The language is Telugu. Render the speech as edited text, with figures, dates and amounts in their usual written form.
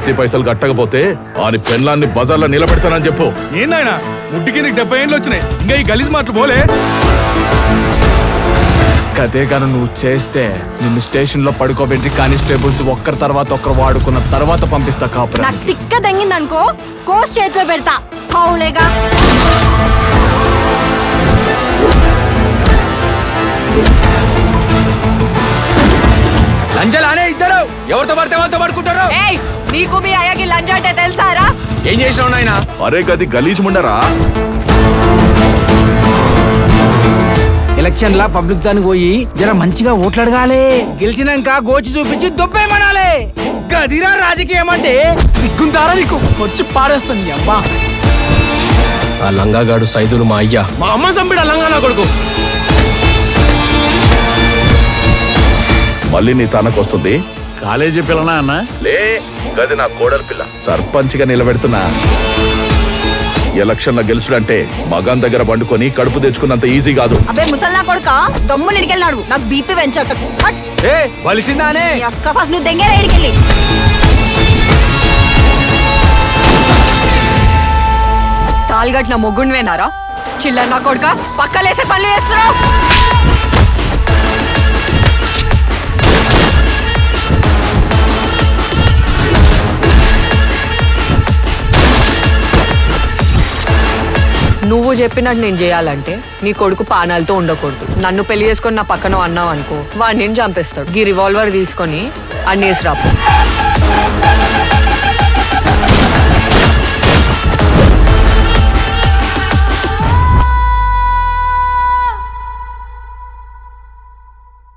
ఆస్తి పైసలు కట్టకపోతే ఆని పెన్లాన్ని బజార్లో నిలబెడతానని చెప్పు. ఏందాయన ముట్టికి నీకు 70 ఏళ్ళు వచ్చినాయి, ఇంకా ఈ గలీజ్ మాటలు పోలే. అదే గాను నువ్వు చేస్తే నిన్ను స్టేషన్ లో పడుకోబెట్టి కానిస్టేబుల్స్ ఒక్కరి తర్వాత ఒక్కరు వాడుకున్న తర్వాత పంపిస్తా కాపురా. నాకు తిక్క దంగిందనుకో కోస్ చేతిలో పెడతా. అవులేగా లంజలానే ఇద్దరు ఎవరితో పడితే వాళ్ళతో పడుకుంటారు. నీకు మీ అయ్యకి లంచ్ అంటే తెలుసారా? ఏం చేసినావు నాయనా? అరే గది గలీజ్ ముండరా. ఎలక్షన్ లా పబ్లిక్ దానికి పోయి జర మంచిగా ఓట్లు అడగాలి. గెలిచినాక గోచి చూపించి దొబ్బేమనాలి. గదిరా రాజకీయం అంటే. సిగ్గుంటారా నీకు? వచ్చి పారేస్తాను అబ్బా. ఆ లంగాగాడు సైదులు మా అయ్యా. మా అమ్మ చంపిడ లంగా నా కొడుకు. మళ్ళీ నీ తనకొస్తుంది. కాలేజీ పిల్లనా అన్న? లే గది నా కోడలి పిల్ల. సర్పంచ్ గా నిలబెడుతున్నా. ఎలక్షన్ లో గెలుచుడంటే మగాన్ దగ్గర పండుకొని కడుపు తెచ్చుకున్నంత ఈజీ కాదు. అబ్బే ముసల్లా కొడుక దమ్ము నిడికెళ్ళినాడు. నాకు బీపీ పెంచక. వలిసిందానే అక్క ఫస్ట్ నువ్వు దెంగేరా ఇడికెళ్ళి. తాల్గట్న మొగ్గుండివేనారా చిల్లర నా కొడుక? పక్కలేసే పనులు చేస్తున్నావు. నువ్వు చెప్పినట్టు నేను చేయాలంటే నీ కొడుకు పానాలతో ఉండకూడదు. నన్ను పెళ్లి చేసుకొని నా పక్కన అన్నావు అనుకో, వాడు నేను చంపేస్తాడు. ఈ రివాల్వర్ తీసుకొని అన్నేసి రాపు.